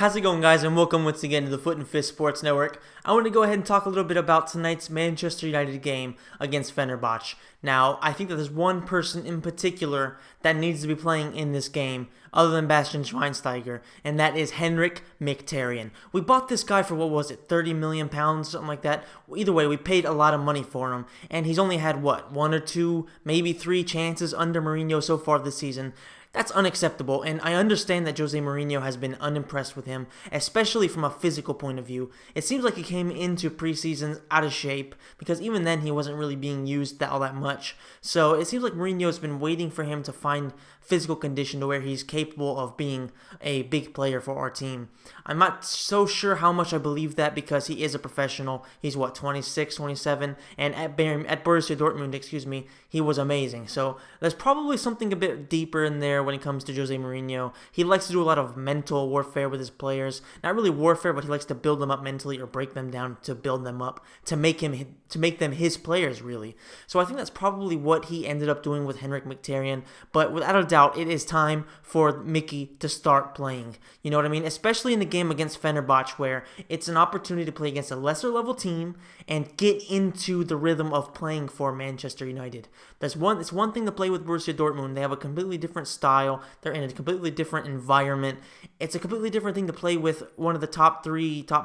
How's it going, guys, and welcome once again to the Foot and Fist Sports Network. I want to go ahead and talk a little bit about tonight's Manchester United game against Fenerbahce. Now, I think that there's one person in particular that needs to be playing in this game other than Bastian Schweinsteiger, and that is Henrikh Mkhitaryan. We bought this guy for, what was it, £30 million, something like that? Either way, we paid a lot of money for him, and he's only had, one or two, maybe three chances under Mourinho so far this season. That's unacceptable, and I understand that Jose Mourinho has been unimpressed with him, especially from a physical point of view. It seems like he came into preseason out of shape, because even then he wasn't really being used all that much. So it seems like Mourinho's been waiting for him to find physical condition to where he's capable of being a big player for our team. I'm not so sure how much I believe that because he is a professional. He's 26, 27, and at Borussia Dortmund, he was amazing. So there's probably something a bit deeper in there when it comes to Jose Mourinho. He likes to do a lot of mental warfare with his players. Not really warfare, but he likes to build them up mentally or break them down to build them up, to make them his players, really. So I think that's probably what he ended up doing with Henrikh Mkhitaryan, but without a doubt, it is time for Mickey to start playing. You know what I mean? Especially in the game against Fenerbahce, where it's an opportunity to play against a lesser level team and get into the rhythm of playing for Manchester United. It's one thing to play with Borussia Dortmund. They have a completely different style. They're in a completely different environment. It's a completely different thing to play with one of the top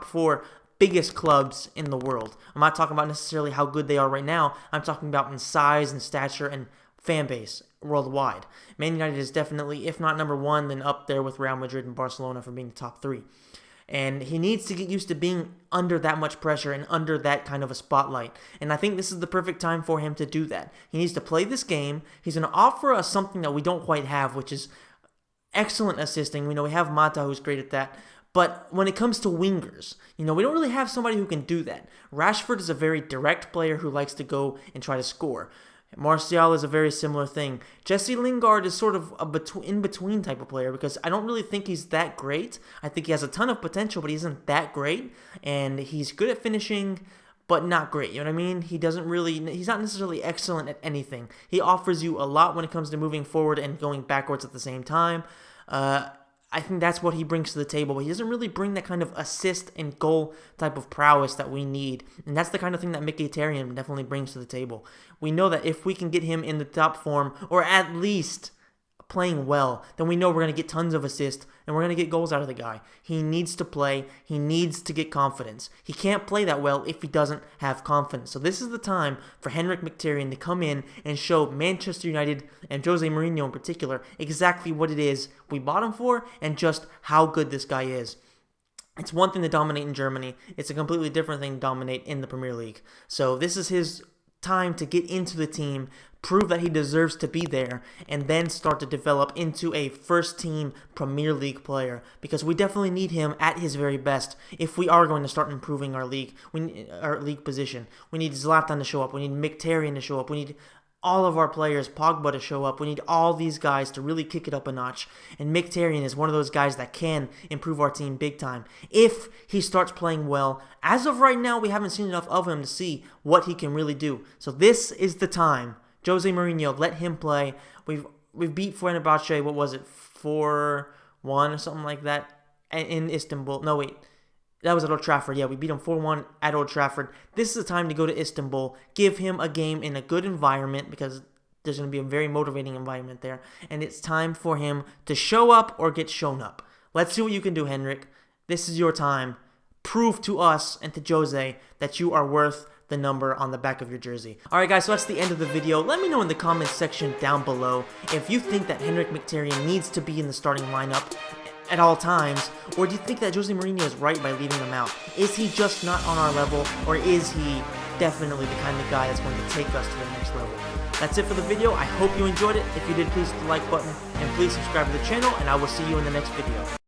4 biggest clubs in the world. I'm not talking about necessarily how good they are right now. I'm talking about in size and stature and fan base worldwide. Man United is definitely, if not number one, then up there with Real Madrid and Barcelona for being the top 3. And he needs to get used to being under that much pressure and under that kind of a spotlight. And I think this is the perfect time for him to do that. He needs to play this game. He's going to offer us something that we don't quite have, which is excellent assisting. We know we have Mata, who's great at that. But when it comes to wingers, we don't really have somebody who can do that. Rashford is a very direct player who likes to go and try to score. Martial is a very similar thing. Jesse Lingard is sort of a in-between type of player because I don't really think he's that great. I think he has a ton of potential, but he isn't that great. And he's good at finishing, but not great. You know what I mean? He's not necessarily excellent at anything. He offers you a lot when it comes to moving forward and going backwards at the same time. I think that's what he brings to the table, but he doesn't really bring that kind of assist and goal type of prowess that we need, and that's the kind of thing that Mkhitaryan definitely brings to the table. We know that if we can get him in the top form, or at least playing well, then we know we're going to get tons of assists, and we're going to get goals out of the guy. He needs to play. He needs to get confidence. He can't play that well if he doesn't have confidence. So this is the time for Henrikh Mkhitaryan to come in and show Manchester United, and Jose Mourinho in particular, exactly what it is we bought him for, and just how good this guy is. It's one thing to dominate in Germany. It's a completely different thing to dominate in the Premier League. So this is his time to get into the team, prove that he deserves to be there, and then start to develop into a first-team Premier League player, because we definitely need him at his very best if we are going to start improving our league position. We need Zlatan to show up. We need Mkhitaryan to show up. We need all of our players, Pogba, to show up. We need all these guys to really kick it up a notch. And Mkhitaryan is one of those guys that can improve our team big time if he starts playing well. As of right now, we haven't seen enough of him to see what he can really do. So this is the time. Jose Mourinho, let him play. We've beat Fenerbahce, 4-1 or something like that in Istanbul. No, wait. That was at Old Trafford. Yeah, we beat him 4-1 at Old Trafford. This is the time to go to Istanbul. Give him a game in a good environment because there's going to be a very motivating environment there. And it's time for him to show up or get shown up. Let's see what you can do, Henrikh. This is your time. Prove to us and to Jose that you are worth the number on the back of your jersey. Alright guys, so that's the end of the video. Let me know in the comments section down below if you think that Henrikh Mkhitaryan needs to be in the starting lineup at all times, or do you think that Jose Mourinho is right by leaving him out? Is he just not on our level, or is he definitely the kind of guy that's going to take us to the next level? That's it for the video. I hope you enjoyed it. If you did, please hit the like button, and please subscribe to the channel, and I will see you in the next video.